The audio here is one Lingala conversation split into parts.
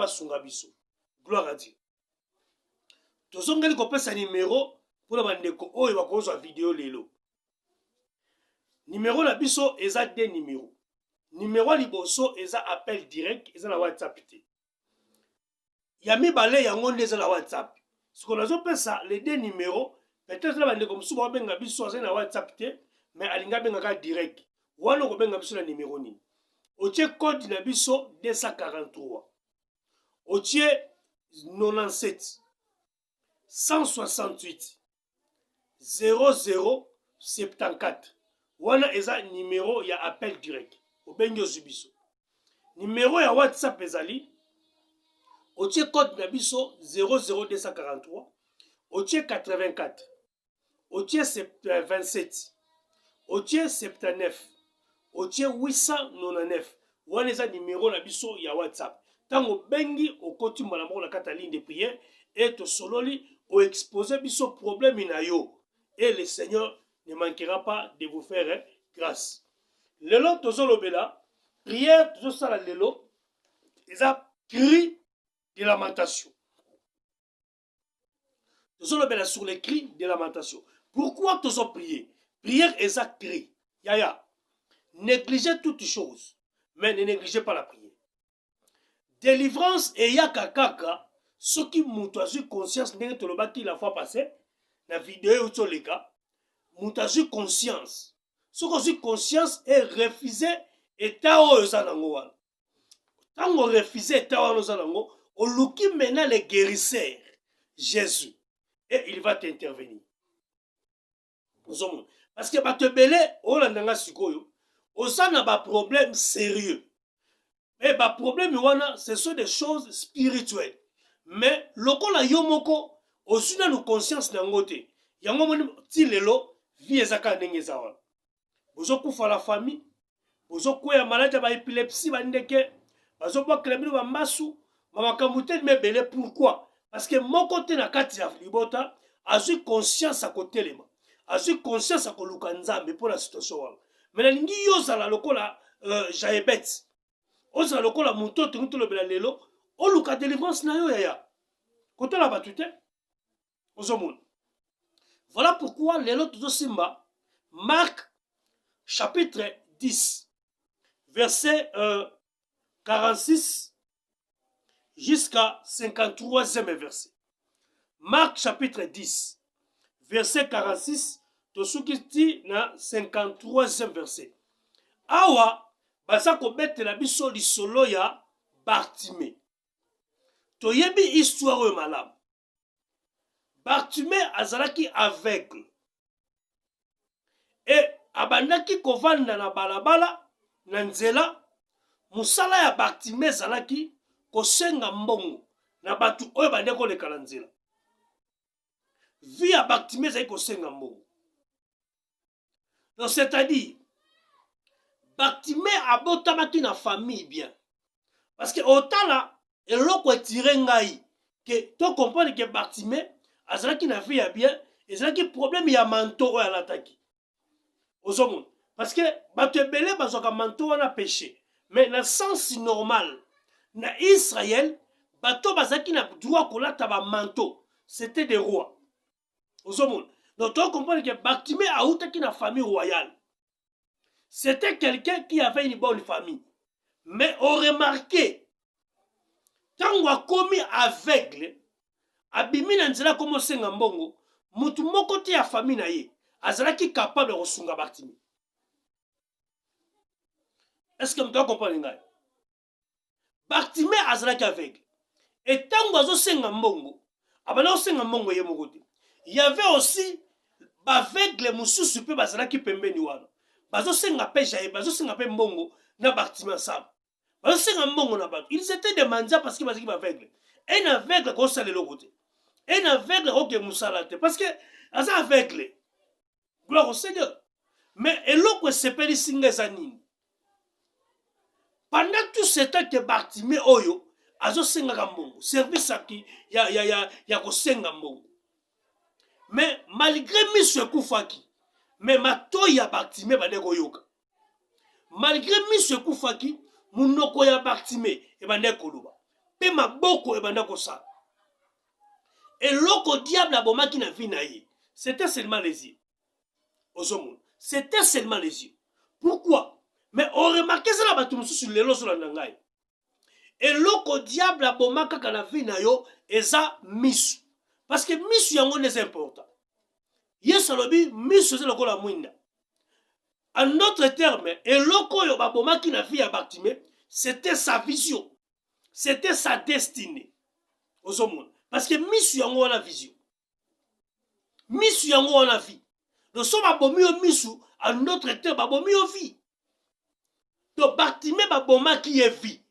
basunga biso. Gloire à Dieu. Tozongeli kopesa numéro pour la bandeko oyo bakozwa vidéo lelo. Numéro na biso eza deux numéros. Numéro liboso eza appel direct eza na WhatsApp te. Ya mibale yango nde eza na WhatsApp. Ce qu'on a pesa les deux numéros, peut-être la bandeko musu ba benga biso eza na WhatsApp te, mais alinga benga ka direct. Wana ko benga biso na numéro nini. Otie code na biso 243. Otie 97 168 0074. Wana eza numéro ya appel direct. Obengi ozubiso. Numéro ya WhatsApp ezali otie code na biso 00243. Otie 84. Otie 27. Otie 79. Otie 899. Wana eza numéro na biso ya WhatsApp. Tango bengi okoti malamu na kata ligne de prière et to sololi o exposer biso problème na yo et le Seigneur ne manquera pas de vous faire grâce. Lelo tozolobela prière tozosala lelo eza cri de lamentation. Tozolobela sur les cris de lamentation. Pourquoi tozo prier? Prière eza cri. Yaya. Négligez toutes choses, mais ne négligez pas la prière. Délivrance et yaka kaka, ce qui moutazu conscience ndenge tolobaki la fois passée, la vidéo où les cas, moutazu conscience. Ce qu'on dit conscience est refusé et tao zanango. Tant on refuse tao zanango, on luki maintenant le guérisseur, Jésus, et il va t'intervenir. Parce que te belé, on a un sikoyo, on a un problème sérieux. Mais le problème, ce sont des choses spirituelles. Mais lokola yomoko, aussi na nous conscience n'angote. Yango moni ti lelo vie ezaka ndenge zawa. Bozo kufa la famille, bozo koya malade ba épilepsie ba ndeke, bozo ba klebino ba masu, mama kamute me belé pourquoi? Parce que mon côté na kati ya libota, azu conscience à côté lema. Azu conscience à koluka nzambe pour la situation wana. Mais na lingi yoza la lokola jaebet. Oza lokola muto tuntu lo bela lelo, o luka délivrance na yo yaya. Koto la batute. Ozomon. Voilà pourquoi lelo tuzo simba Marc chapitre 10 verset 46 jusqu'à 53e verset. Marc chapitre 10 verset 46 tosukiti na 53e verset. Awa basa ko betela biso lisolo ya Bartimée. Toyebi histoire malamu. Bartimée azalaki aveugle. Et abandaki kovanda na balabala na nzela, musala ya Bartimée azalaki kosenga mbongo na batu oyo bandeko leka na nzela. Vie ya Bartimée azalaki kosenga mbongo. Donc c'est-à-dire Bartimée abotamaki na famille bien. Parce que otala eloko etire ngai que to comprendre que Bartimée azalaki na vie ya bien, ezalaki problème ya manteau oyo alataki. Ozomon. Parce que bato ebele bazwaka manteau wana péché. Mais na sens normal na Israël, bato bazalaki na droit kolata ba manteau. C'était des rois. Ozomon. Donc to comprendre que Bartimée autaki na famille royale. C'était quelqu'un qui avait une bonne famille. Mais on remarquait, quand on a commis aveugle, abimi na nzela comme senga mbongo, mutu moko te ya famille na ye, azalaki capable de resunga Bartimée. Est-ce que vous comprenez ngai? Bartimée azalaki aveugle. Et tant que vous senga mbongo, abana senga mbongo ye moko te. Il y avait aussi aveugle mususu pe bazalaki pembeni wana. Bazo senga pe jaye, bazo senga pe mbongo na Bartimée ensemble. Bazo senga mbongo na bato. Ils étaient des mendiants parce qu'ils bazaki aveugle. Un aveugle ko sale le côté. Un aveugle ko ke musalate parce que asa aveugle. Gloire au Seigneur. Mais eloko sepeli singa zanini. Pendant tout ce temps que Bartimée oyo azo senga mbongo, service aki ya ko senga mbongo. Mais malgré miso kufaki, mais mato ya Bartimée bandeko yoka. Malgré miso kufaki, munoko ya Bartimée e bandeko luba. pe maboko ebanda kosala. Et l'autre diable a boma qui n'a vu naïe. C'était seulement les yeux. C'était seulement les yeux. Pourquoi? Mais on remarque ça là-bas sur les lots sur la nangaï. Et l'autre diable a boma qui n'a vu naïe et ça misu. Parce que misu yango n'est important. Yes alobi misu c'est le la mouinda. En d'autres termes, et l'autre yo boma qui n'a vu à Bartimée, c'était sa vision. C'était sa destinée. Parce que misu yango wana vision. Misu yango wana vie. Nous sommes abomi au misu, en notre terme, abomi au vie. Donc Bartimée baboma qui est vie.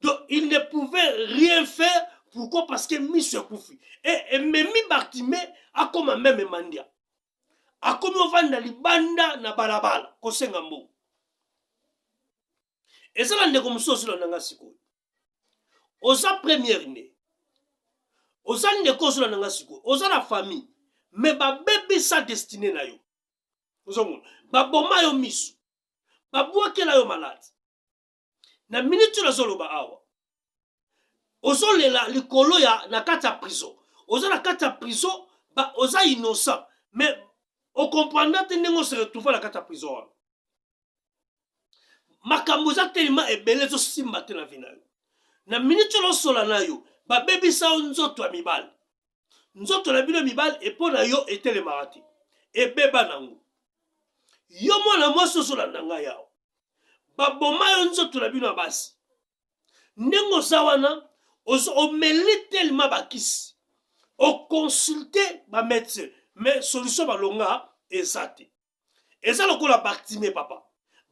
Donc il ne pouvait rien faire. Pourquoi? Parce que misu est koufi. Et même Bartimée a comme même mandia. A comme on va dans libanda na balabala. Kosenga mbo. Et ça là comme ça sur la nanga siko. Osa première né. Osa ne ko sur la nanga siko. Osa la famille. Mais ba bébé sa destinée na yo. Ba boma yo misu. Ba boake la yo malade. Na minute la zolo ba awa. Ozo lela likolo ya na kata prison. Oza na kata prison ba oza innocent. Mais au comprendre te nengo se retrouver na kata prison. Makambo za tellement ebele zo simba te na vina yo. Na minute lo sola na yo ba bébé sa nzoto ya mibal. Nzoto na bino mibal et po na yo etele marati. E beba nango. Yo mwana mwasi sola nanga yao. Baboma yo nzoto na bino basi. Nengo zawana o meli tellement bakisi. O consulter ba médecin. Mais solution balonga ezate. Eza lokola Bartimée papa.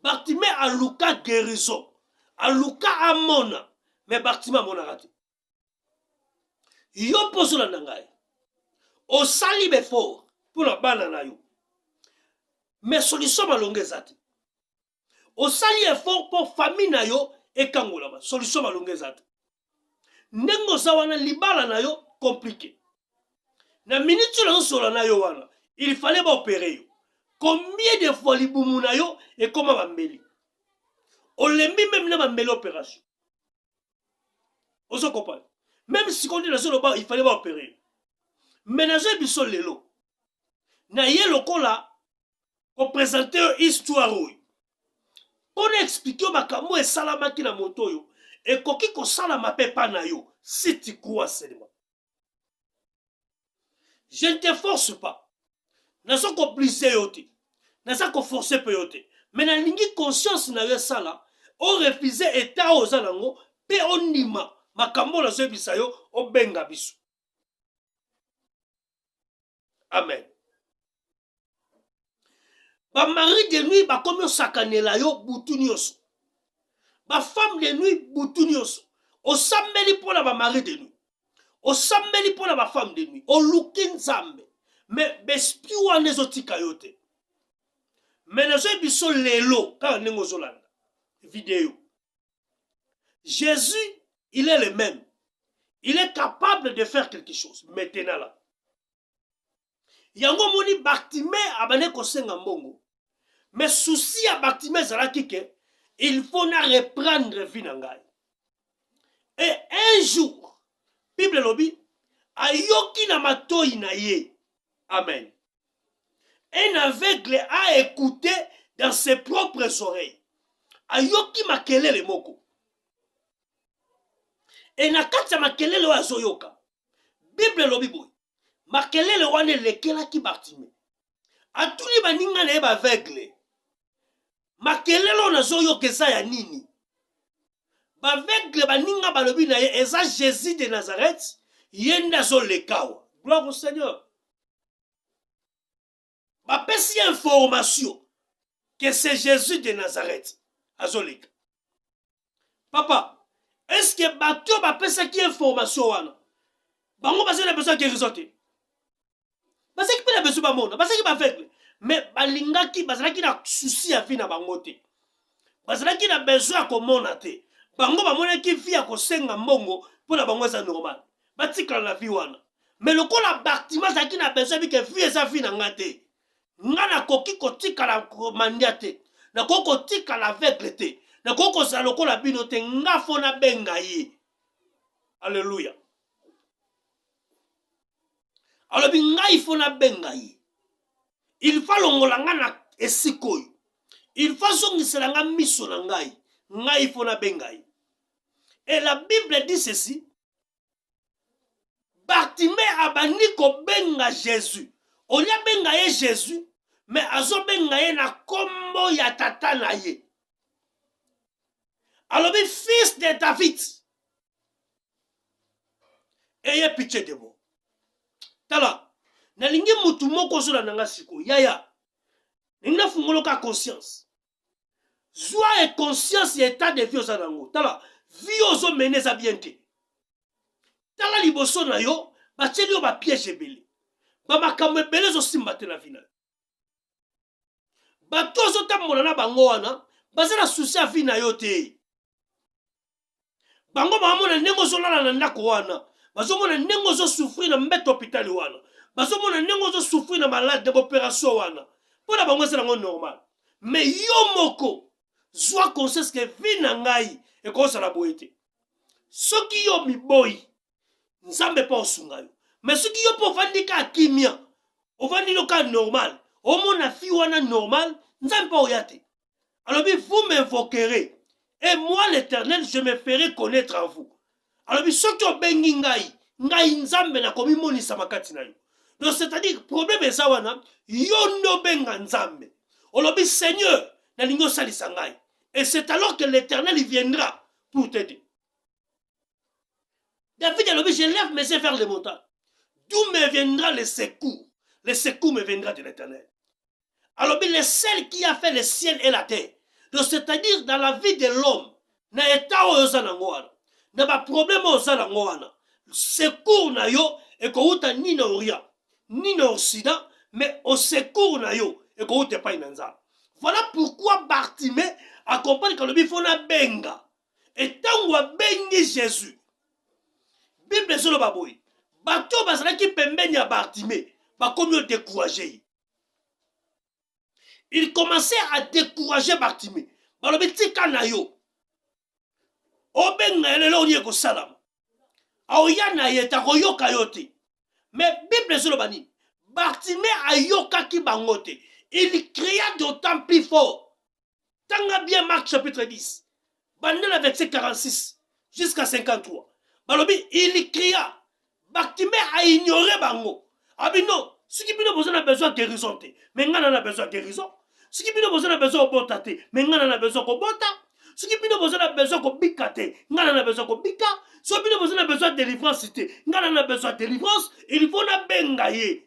Bartimée a luka guérison. A luka amona. Mais Bartimée amona raté. Yo poso la nanga. O sali befort pour la bana na yo. Mais solution balonga ezate. O sali effort pour famille na yo et kangola ba. Solution balonga ezate. Nengo zawana libala na yo compliqué. Na minute la sola na yo wana, il fallait ba opérer yo. Combien de fois libumu na yo et comment ba mbeli? On lembi même na ba mbeli opération. On se comprend. Même si on dit la sola ba, il fallait ba opérer. Mais na je biso lelo. Na ye lokola ko présenter histoire ou. Pour expliquer makambo et salamaki na moto yo et koki ko salama pepa na yo si tu crois seulement. Je ne te force pas. Na so ko pliser yo te. Na sa ko forcer pe yo te. Mais na lingi conscience na yo sala, o refuser état aux alango pe onima makambo na so bisa yo o benga biso. Amen. Ba mari de nuit ba komi sakanela yo butu nyonso. Ba femme de nuit butu nyonso. O sambeli pona ba mari de nuit. O sambeli pona ba femme de nuit. O luki nzambe. Mais bespi wana ezotika yo te. Mais nazo biso lelo kaka ndenge ozolanda vidéo. Jésus, il est le même. Il est capable de faire quelque chose. Maintenant là. Yango moni Bartimée abane kosenga mbongo. Mais souci à Bartimée zalaki ke il faut na reprendre vie na ngai. Et un jour, Bible lobi ayoki na matoi na ye. Amen. Un aveugle a écouté dans ses propres oreilles. Ayoki makelele moko. Et na kati ya makelele wa azoyoka. Bible lobi boy. Makelele wane lekela ki Bartimée. Atuli baninga na ye ba aveugle. Makelele ona zoyoka eza ya nini? Ba aveugle baninga balobi na ye eza Jésus de Nazareth. Yenda zo lekawa. Gloire au Seigneur. Ba pesi information que c'est Jésus de Nazareth. Azoleka. Papa, est-ce que bato ba pesa ki information wana? Bango basi na besoin de guérison te. Basi ki pena besoin ba mona, basi ki ba aveugle. Mais balingaki bazalaki na souci ya vie na bango te. Bazalaki na besoin ko mona te. Bango ba mona ki vie ya ko senga mbongo pona bango eza normal. Batika na vie wana. Mais lokola Bartimée zaki na besoin bi ke vie eza vie na ngate. Ngana koki kotika la mandia te. Na koko tika la aveugle te. Na koko za lokola bino te nga fona benga ye. Alléluia. Alors, il faut na bengaï. Il faut l'ongolanga na esikoyo. Il faut songiselanga miso na ngai. Ngai faut na bengaï. Et la Bible dit ceci. Bartimée a bani ko benga Jésus. On y a bengaye Jésus, mais azo bengaye na kombo ya tata na ye. Alors, fils de David. Ayez pitié de vous. Tala, nalingi mutu moko zo na nanga siko. Yaya. Ninga fungoloka conscience. Joie et conscience et état de vie oza nango. Tala, vie ozo mene za bien te. Tala liboso na yo, ba tcheli yo ba piège ebele. Ba makambo ebele zo simba te na vina. Ba tozo tambola na bango wana, baza na souci a vie na yo te. Bango ba mona nengo zo lala na ndako wana. Bazo mona nengo zo souffrir na mbete hôpital wana. Bazo mona nengo zo souffrir na malade de opération wana. Pona bango c'est nango normal. Mais yo moko zwa conscience que vie na ngai e ko sala boyete. Soki yo mi boy nzambe pa osunga yo. Mais soki yo po vandika akimia, ovandi loka normal. O mona fi wana normal, nzambe pa oyate. Alors vous m'invoquerez et moi l'Éternel je me ferai connaître à vous. Alors soki obengi ngai nzambe na komi monisa makati na yo. Donc c'est-à-dire problème eza wana yo no benga nzambe. Olobi Seigneur na lingo salisa ngai. Et c'est alors que l'Éternel viendra pour t'aider. David alobi je lève mes yeux vers les montagnes. D'où me viendra le secours? Le secours me viendra de l'Éternel. Alors le seul qui a fait le ciel et la terre. Donc c'est-à-dire dans la vie de l'homme na état oza na ngwana. Na ba problème oza na ngwana. Secours na yo et ko uta ni na Orient, ni na Occident, mais au secours na yo et ko uta pa inanza. Voilà pourquoi Bartimée accompagne quand le bifona benga. Et tant wa bengi Jésus. Bible sur le baboui. Bato basala ki pembeni a Bartimée. Ba comme découragé. Il commençait à décourager Bartimée. Ba le petit kanayo. Obenga elelo ni ko salam. Aoyana yeta koyoka yote. Mais Bible sur le bani. Bartimée ayoka ki bangote. Il cria d'autant plus fort. Tanga bien Marc chapitre 10. Bandela verset 46 jusqu'à 53. Balobi, il cria. Bartimée a ignoré bango. Abino, ce qui a besoin de guérison. Mais ngana a besoin de guérison. Ce qui a besoin de botate. Mais ngana a besoin de bota. Ce qui a besoin de bikate. Ngana a besoin de bika. Ce qui a besoin de délivrance. Ngana a besoin de délivrance. Il faut na bengaye.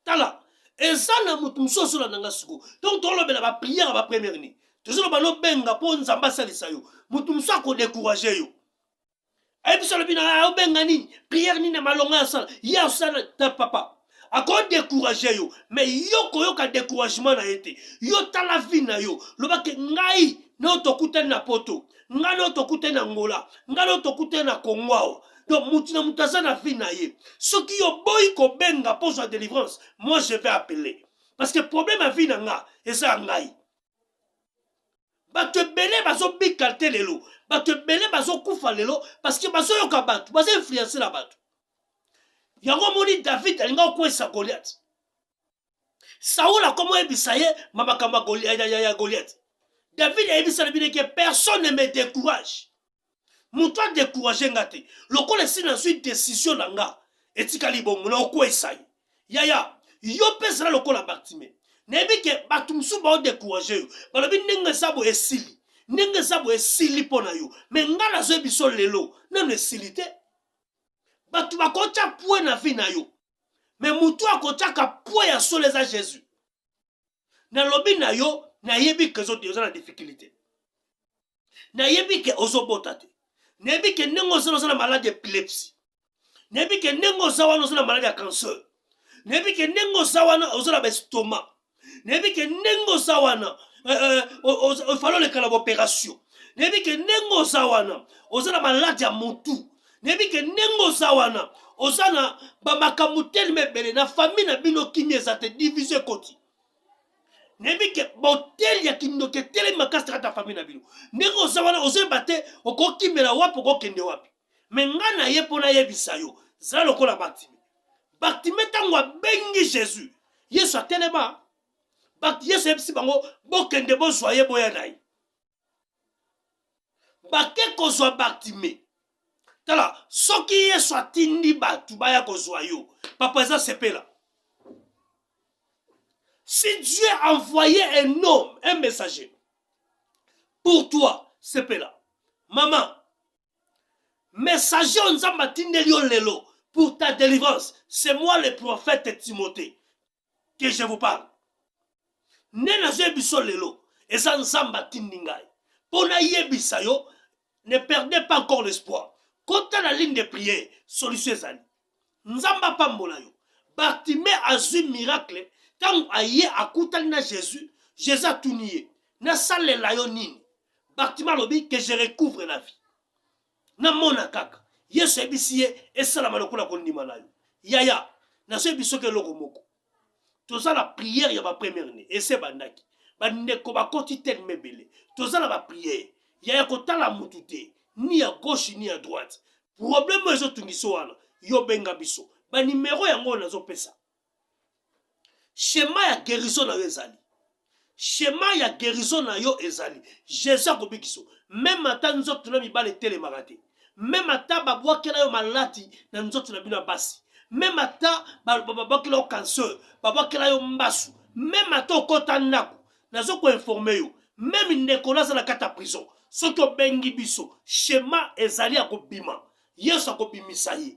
Tala. Et ça n'a mutum soso la nanga suko. Donc tout le monde va prier à la première nuit. Toujours le monde benga pour nous ambassadeurs ça yo. Mutum soso ko décourager yo. Et puis ça le bina benga ni prière ni na malonga ça. Ya ça ta papa. A ko décourager yo. Mais yo ko yo ka découragement na été. Yo ta la vie na yo. Lo ba ke ngai na to kutana na poto. Ngai na to kutana na Angola. Ngai na to kutana na Congo. Donc, moutina moutaza na vie na ye. Ceux qui ont boy ko benga pour sa délivrance, moi je vais appeler. Parce que le problème à vie na nga, et ça ngai. Ba te belé bazo bikalte lelo. Ba te belé bazo kufa lelo. Parce que bazo yoka batu. Bazo influencer la batu. Yango moni David alinga ko sa Goliath. Saoul a comment ebisaye mamakamba Goliath. David a ebisala bine que personne ne me décourage. Moutoua découragé ngate. Loko le si na suite décision nanga. Etikali bon mona ko esai. Yaya, yo pesa la loko la Bartimée. Nebi ke batumsu ba découragé yo. Balobi nenge sabo esili. Nenge sabo esili pona yo. Mais ngala zo biso lelo, nanu esilité. Batu bakota poe na vie na yo. Mais moutoua kota ka poe ya soleza Jésus. Na lobi na yo, na yebi ke zo na difficulté. Na yebi ke ozo botate. Nebi ke nengo na malade d'épilepsie. Nebi ke nengo na malade de cancer. Nebi ke nengo na estomac. Nebi ke nengo falo le kala opération. Nebi ke nengo na malade ya motu. Nebi ke nengo na ba makamutel mebele na famille na bino kini ezate diviser koti. nebi ke botel ya kindoke tele makastra ta famille na bino ndenge ozawana ozebate okokimela wapi okokende wapi me nga na ye mpona yebisa yo zala lokola Bartimée. Bartimée ntango abengi Jésus Yesu atelema Yesu yebisi bango bokende bozwa ye boya na ye bake kozwa Bartimée tala soki Yesu atindi batu baya kozwa yo papa eza sepela. Si Dieu a envoyé un homme, un messager, pour toi, c'est là. Maman, messager on lelo pour ta délivrance, c'est moi le prophète Timothée que je vous parle. Nena jebiso lelo, et ça nzamba tindingai. Pona yebisa yo, ne perdez pas encore l'espoir. Quand tu as la ligne de prière, solution ezali. Nzamba pambola yo. Bartimée a eu miracle. Quand aye akutali na Jésus, Jésus a tout nié. Na salela yo nini. Bartimée lobi que je recouvre la vie. Na mona kaka. Yesu ebisi ye esala malokola kondima na yo. Yaya, na so ebiso ke loko moko. Toza la prière ya ba première année et c'est bandaki. Ba ndeko ba koti tel mebele. Toza la ba prière. Yaya kotala mutu te, ni à gauche ni à droite. Problème ezo tungiso wana, yo benga biso. Ba numéro yango nazo pesa. Schéma ya guérison na yo ezali. Schéma ya guérison na yo ezali. Jésus akobikiso. Même ata nzoto na mibale telemaka te. Même ata babwakela yo malati na nzoto na bino basi. Même ata babwakela yo cancer, babwakela yo mbasu. Même ata okota ndako. Nazo ko informer yo. Même ndeko nazala kata prison. Soki obengi biso, schéma ezali akobima. Yesu akobimisa ye.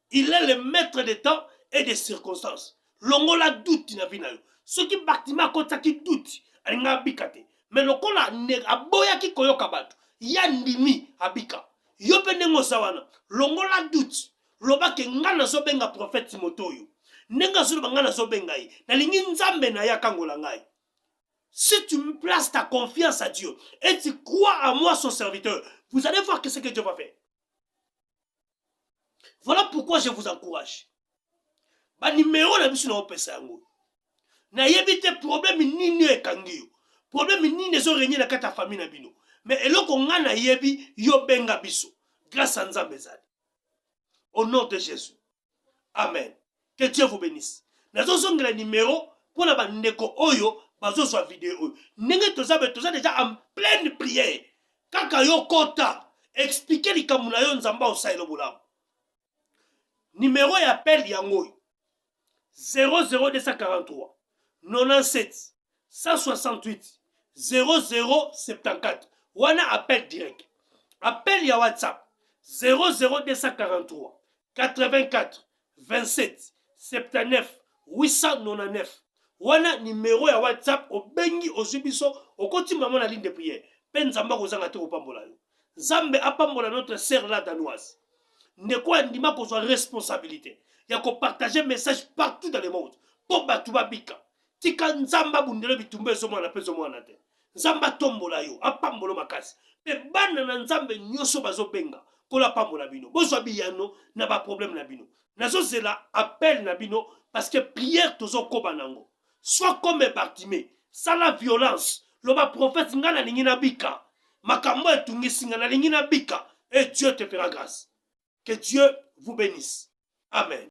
Il est le maître des temps et des circonstances. Longola doute na vina yo. Soki Bartimée akotaki doute, alinga abika te. Mais lokola aboya ki koyoka bato, ya ndimi abika. Yo pe ndengo sawana, longola doute. Loba ke nga nazo benga prophète Timothée yo. Nenga zo nga nazo benga ye. Na lingi nzambe na ya kangola ngai. Si tu me places ta confiance à Dieu et tu crois à moi son serviteur, vous allez voir ce que Dieu va faire. Voilà pourquoi je vous encourage. Ba numéro na biso na opesa yango. Na yebite problème nini ekangi yo. Problème nini ezo régner na kata famille na bino. Mais eloko nga na yebi yo benga biso. Grâce à Nzambe ezali. Au nom de Jésus. Amen. Que Dieu vous bénisse. Nazo zongela numéro pour la bandeko oyo bazo sur vidéo oyo. Ndenge toza déjà en pleine prière. Kaka yo kota expliquer likambo na yo Nzamba osaelo bolamu. Numéro ya appel yango 00243 97 168 0074. Wana appel direct. Appel ya WhatsApp 00243 84 27 79 899. Wana numéro ya WhatsApp obengi ozubiso okoti maman la ligne de prière. Penzamba kozanga te opambola yo. Zambe apambola notre sœur la danoise. Ndeko andima kozwa responsabilité. Ya ko partager message partout dans le monde. Po batu babika. Tika nzamba bundelo bitumbe zo mwana pezo mwana te. Nzamba tombola yo apambolo makasi. Pe bana na nzambe nyoso bazo benga. Kola pambola bino. Bozwa biyano na ba problème na bino. Nazo zela appel na bino parce que prière tozo koba nango. Soit comme Bartimée, sans la violence. Loba prophète ngana lingina bika. Makambo etungisi ngana lingina bika. Et Dieu te fera grâce. Que Dieu vous bénisse. Amen.